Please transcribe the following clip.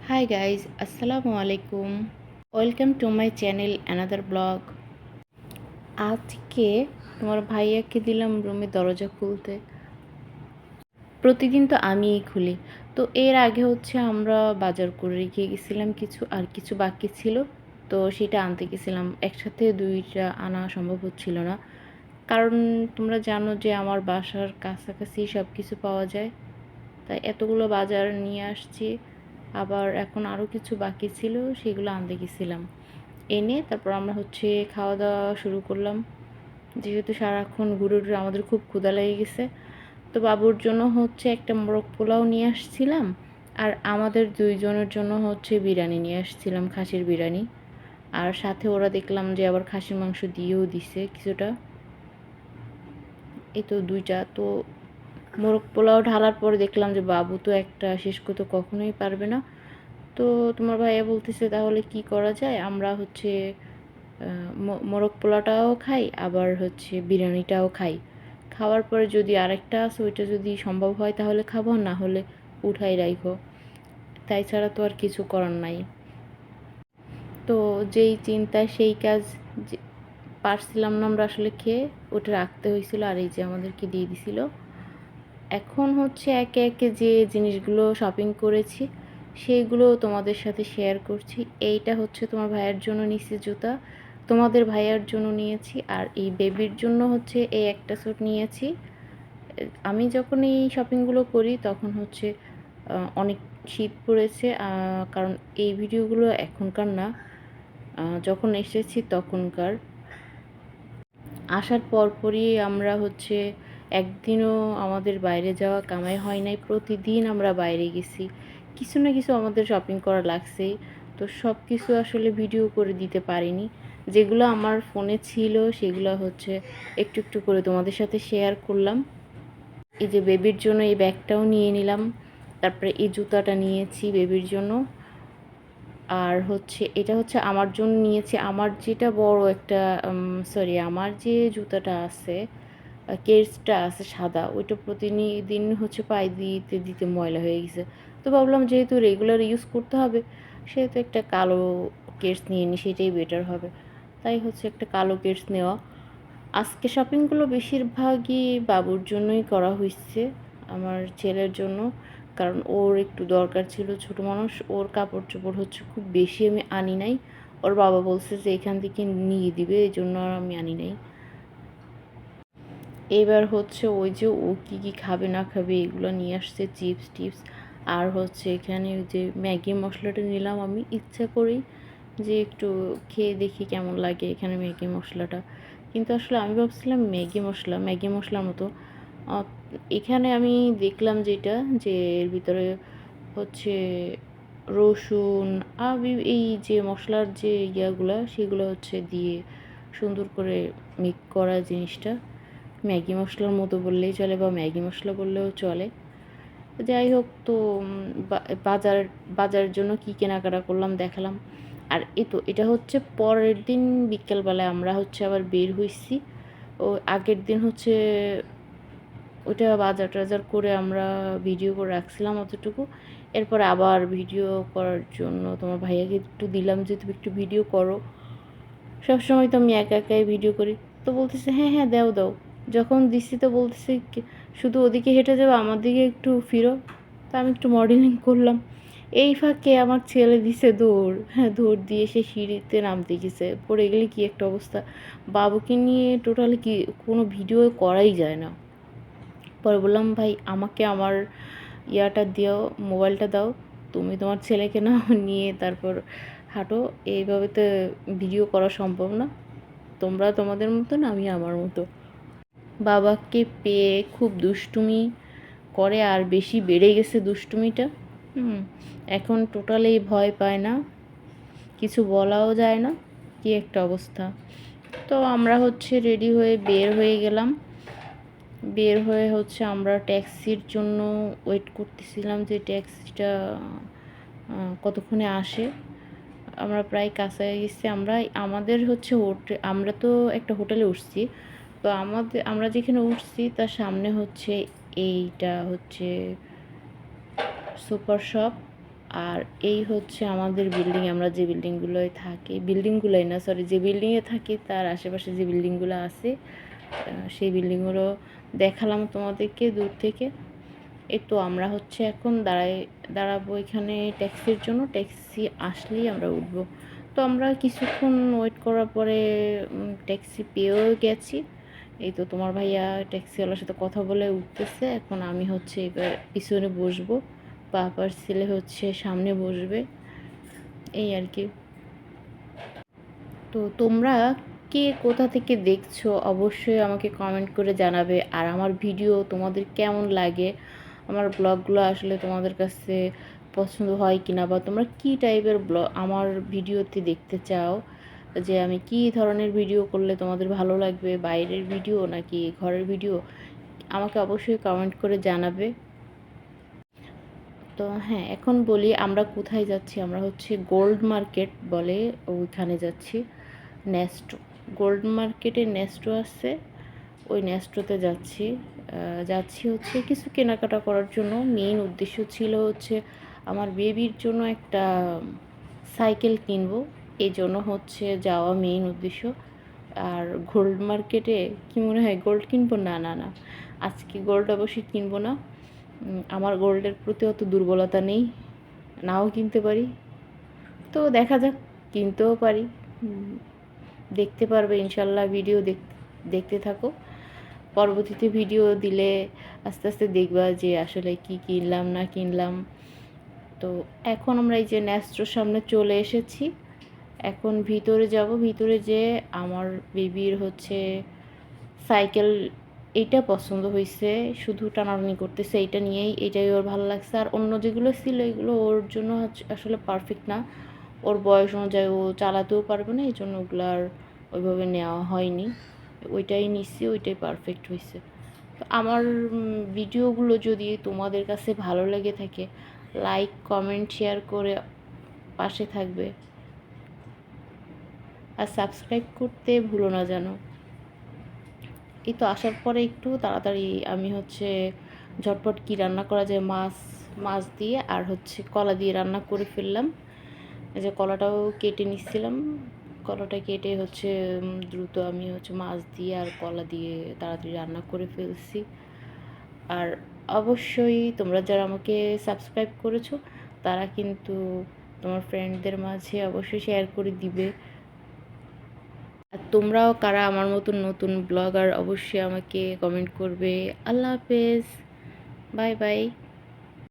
Hi guys, Assalamu alaikum. Welcome to my channel another blog. আজকে তোমার ভাইয়াকে দিলাম রুমে দরজা খুলতে। প্রতিদিন তো আমিই খুলি। তো এর আগে আমরা বাজার করে রেখে গেছিলাম কিছু আর কিছু বাকি ছিল। তো সেটা আনতে গেছিলাম। একসাথে ২টা আনা সম্ভব হচ্ছিল না। কারণ তোমরা জানো যে আমার বাসার কাছাকাছি সব কিছু পাওয়া যায়। তাই এতগুলো বাজার নিয়ে আসছি। আবার এখন আরও কিছু বাকি ছিল সেগুলো আনতে গেছিলাম। এনে তারপর আমরা খাওয়া দাওয়া শুরু করলাম। যেহেতু সারাক্ষণ ঘুরে ঘুরে আমাদের খুব ক্ষুধা লেগে গেছে, তো বাবুর জন্য একটা মোরগ পোলাও নিয়ে আসছিলাম। আর আমাদের ২ জনের জন্য বিরিয়ানি নিয়ে আসছিলাম, খাসির বিরিয়ানি। আর সাথে ওরা দেখলাম যে আবার খাসির মাংস দিয়েও দিছে কিছুটা। এই তো ২টা। তো মোরগ পোলাও ঢালার পরে দেখলাম যে বাবু তো একটা শেষ করতে কখনোই পারবে না। তো তোমার ভাইয়া বলতেছে তাহলে কি করা যায়, আমরা মোরগ পোলাওটাও খাই, আবার বিরিয়ানিটাও খাই। খাওয়ার পরে যদি আরেকটা আছে ওইটা যদি সম্ভব হয় তাহলে খাবো, না হলে উঠাই রাখবো। তাই ছাড়া তো আর কিছু করার নাই। তো যেই চিন্তায় সেই কাজ। যে পারছিলাম না আমরা আসলে খেয়ে, ওটা রাখতে হয়েছিল। আর এই যে আমাদেরকে দিয়ে দিছিল। এখন একে একে যে জিনিসগুলো শপিং করেছি সেইগুলো তোমাদের সাথে শেয়ার করছি। এইটা তোমার ভাইয়ের জন্য নিয়েছি জুতা, তোমাদের ভাইয়ার জন্য নিয়েছি, আর এই বেবির জন্য এই একটা স্যুট নিয়েছি। আমি যখন এই শপিংগুলো করি তখন অনেক শীত পড়েছে, কারণ এই ভিডিওগুলো এখনকার না, যখন এসেছি তখনকার। আসার পরপরই আমরা একদিনও আমাদের বাইরে যাওয়া কামাই হয় নাই। প্রতিদিন আমরা বাইরে গেছি, কিছু না কিছু আমাদের শপিং করা লাগছেই। তো সব কিছু আসলে ভিডিও করে দিতে পারিনি। যেগুলো আমার ফোনে ছিল সেগুলো একটু একটু করে তোমাদের সাথে শেয়ার করলাম। এই যে বেবির জন্য এই ব্যাগটাও নিয়ে নিলাম, তারপরে এই জুতাটা নিয়েছি বেবির জন্য। আর এটা আমার জন্য নিয়েছি। আমার যেটা বড় একটা সরি, আমার যে জুতাটা আছে, কেডসটা আছে সাদা, ওইটা প্রতিদিন পায়ে দিতে দিতে ময়লা হয়ে গেছে। তো ভাবলাম যেহেতু রেগুলার ইউজ করতে হবে, সেহেতু একটা কালো কেডস নিয়ে নিই, সেটাই বেটার হবে। তাই একটা কালো কেডস নেওয়া। আজকে শপিংগুলো বেশিরভাগই বাবুর জন্যই করা হয়েছে, আমার ছেলের জন্য। কারণ ওর একটু দরকার ছিল, ছোট মানুষ, ওর কাপড় চোপড় খুব বেশি আমি আনি নাই। ওর বাবা বলছে যে এখান থেকে নিয়ে দিবে, এই জন্য আর আমি আনি নাই। এবার ওই যে ও কী কী খাবে না খাবে এগুলো নিয়ে আসছে, চিপস টিপস। আর এখানে ওই যে ম্যাগি মশলাটা নিলাম আমি ইচ্ছা করেই, যে একটু খেয়ে দেখি কেমন লাগে এখানে ম্যাগি মশলাটা। কিন্তু আসলে আমি ভাবছিলাম ম্যাগি মশলার মতো। এখানে আমি দেখলাম যেটা, যে এর ভিতরে হচ্ছে রসুন আর এই যে মশলার যে ইয়াগুলা সেগুলো দিয়ে সুন্দর করে মিক্স করা জিনিসটা। ম্যাগি মশলার মতো বললেই চলে, বা ম্যাগি মশলা বললেও চলে। যাই হোক, তো বাজারের জন্য কী কেনাকাটা করলাম দেখালাম। আর এটা পরের দিন বিকেলবেলায় আমরা আবার বের হয়েছি। ও আগের দিন ওইটা বাজার টাজার করে আমরা ভিডিও করে রাখছিলাম অতটুকু। এরপর আবার ভিডিও করার জন্য তোমার ভাইয়াকে একটু দিলাম যে তুমি একটু ভিডিও করো। সবসময় তো আমি একা একাই ভিডিও করি। তো বলতেছে হ্যাঁ হ্যাঁ দাও দাও। যখন দিচ্ছি তো বলতেছে শুধু ওদিকে হেঁটে যাবে, আমার দিকে একটু ফিরো। তা আমি একটু মডেলিং করলাম। এই ফাঁকে আমার ছেলে দিছে দৌড়, হ্যাঁ দৌড় দিয়ে সে সিঁড়িতে নামতে গেছে, পড়ে গেলে কি একটা অবস্থা। বাবুকে নিয়ে টোটালি কোনো ভিডিও করাই যায় না। পরে বললাম ভাই আমাকে আমার ইয়াটা দিও, মোবাইলটা দাও, তুমি তোমার ছেলেকে নাও, নিয়ে তারপর হাঁটো। এইভাবে তো ভিডিও করা সম্ভব না। তোমরা তোমাদের মতন, আমি আমার মতো। বাবাকে পেয়ে খুব দুষ্টুমি করে, আর বেশি বেড়ে গেছে দুষ্টুমিটা। এখন টোটালি ভয় পায় না, কিছু বলাও যায় না, কি একটা অবস্থা। তো আমরা রেডি হয়ে বের হয়ে গেলাম। বের হয়ে আমরা ট্যাক্সির জন্য ওয়েট করতেছিলাম, যে ট্যাক্সিটা কতক্ষণে আসে। আমরা প্রায় কাছে গেছি। আমাদের আমরা তো একটা হোটেলে উঠছি। তো আমরা যেখানে উঠছি তার সামনে এইটা সুপার শপ। আর এই হচ্ছে আমাদের বিল্ডিং, আমরা যে বিল্ডিংগুলোয় থাকি, বিল্ডিংগুলোই না সরি, যে বিল্ডিংয়ে থাকি তার আশেপাশে যে বিল্ডিংগুলো আছে সেই বিল্ডিংগুলো দেখালাম তোমাদেরকে দূর থেকে। এই তো আমরা হচ্ছে এখন দাঁড়াবো এখানে ট্যাক্সির জন্য, ট্যাক্সি আসলেই আমরা উঠবো। তো আমরা কিছুক্ষণ ওয়েট করার পরে ট্যাক্সি পেয়েও গেছি। এই তো তোমার ভাইয়া ট্যাক্সিওয়ালার সাথে কথা বলে উঠতেছে। এখন আমি হচ্ছে এবার পিছনে বসবো, পাপার ছেলে হচ্ছে সামনে বসবে, এই আর কি। তো তোমরা কে কোথা থেকে দেখছো অবশ্যই আমাকে কমেন্ট করে জানাবে। আর আমার ভিডিও তোমাদের কেমন লাগে, আমার ব্লগগুলো আসলে তোমাদের কাছে পছন্দ হয় কি না, বা তোমরা কী টাইপের ব্লগ আমার ভিডিওতে দেখতে চাও, যে আমি কী ধরনের ভিডিও করলে তোমাদের ভালো লাগবে, বাইরের ভিডিও নাকি ঘরের ভিডিও, আমাকে অবশ্যই কমেন্ট করে জানাবে। তো হ্যাঁ, এখন বলি আমরা কোথায় যাচ্ছি। আমরা হচ্ছে গোল্ড মার্কেট বলে ওইখানে যাচ্ছি, নেস্টো, গোল্ড মার্কেটে নেস্টো আছে, ওই নেস্টোতে যাচ্ছি। যাচ্ছি হচ্ছে কিছু কেনাকাটা করার জন্য। মেইন উদ্দেশ্য ছিল হচ্ছে আমার বেবির জন্য একটা সাইকেল কিনবো, এই জন্য হচ্ছে যাওয়া মেইন উদ্দেশ্য। আর গোল্ড মার্কেটে কি মনে হয় গোল্ড কিনবো? না না না, আজকে গোল্ড অবশ্যই কিনবো না। আমার গোল্ডের প্রতি অত দুর্বলতা নেই, নাও কিনতে পারি। তো দেখা যাক, কিনতেও পারি। দেখতে পারবে ইনশাল্লাহ, ভিডিও দেখতে থাকো। পরবর্তীতে ভিডিও দিলে আস্তে আস্তে দেখবা যে আসলে কি কিনলাম না কিনলাম। তো এখন আমরা এই যে নেস্টোর সামনে চলে এসেছি। এখন ভিতরে যাব, ভিতরে যেয়ে আমার বেবির হচ্ছে সাইকেল এইটা পছন্দ হয়েছে, শুধু টানাটানি করতেছে এইটা নিয়েই, এইটাই ওর ভালো লাগছে। আর অন্য যেগুলো ছিল এগুলো ওর জন্য আসলে পারফেক্ট না, ওর বয়স অনুযায়ী ও চালাতেও পারবে না, এই জন্য ওগুলো আর ওইভাবে নেওয়া হয়নি। ওইটাই নিচ্ছি, ওইটাই পারফেক্ট হয়েছে। তো আমার ভিডিওগুলো যদি তোমাদের কাছে ভালো লেগে থাকে, লাইক কমেন্ট শেয়ার করে পাশে থাকবে, আর সাবস্ক্রাইব করতে ভুলো না যেন। এই তো আসার পরে একটু তাড়াতাড়ি আমি হচ্ছে ঝটপট কি রান্না করা যায়, মাছ দিয়ে আর হচ্ছে কলা দিয়ে রান্না করে ফেললাম। এই যে কলাটাও কেটে নিচ্ছিলাম, কলাটা কেটে হচ্ছে দ্রুত আমি হচ্ছে মাছ দিয়ে আর কলা দিয়ে তাড়াতাড়ি রান্না করে ফেলছি। আর অবশ্যই তোমরা যারা আমাকে সাবস্ক্রাইব করেছো তারা কিন্তু তোমার ফ্রেন্ডদের মাঝে অবশ্যই শেয়ার করে দিবে। আর তোমরাও কারা আমার মতন নতুন ব্লগার অবশ্যই আমাকে কমেন্ট করবে। আল্লাহ হাফেজ, বাই বাই।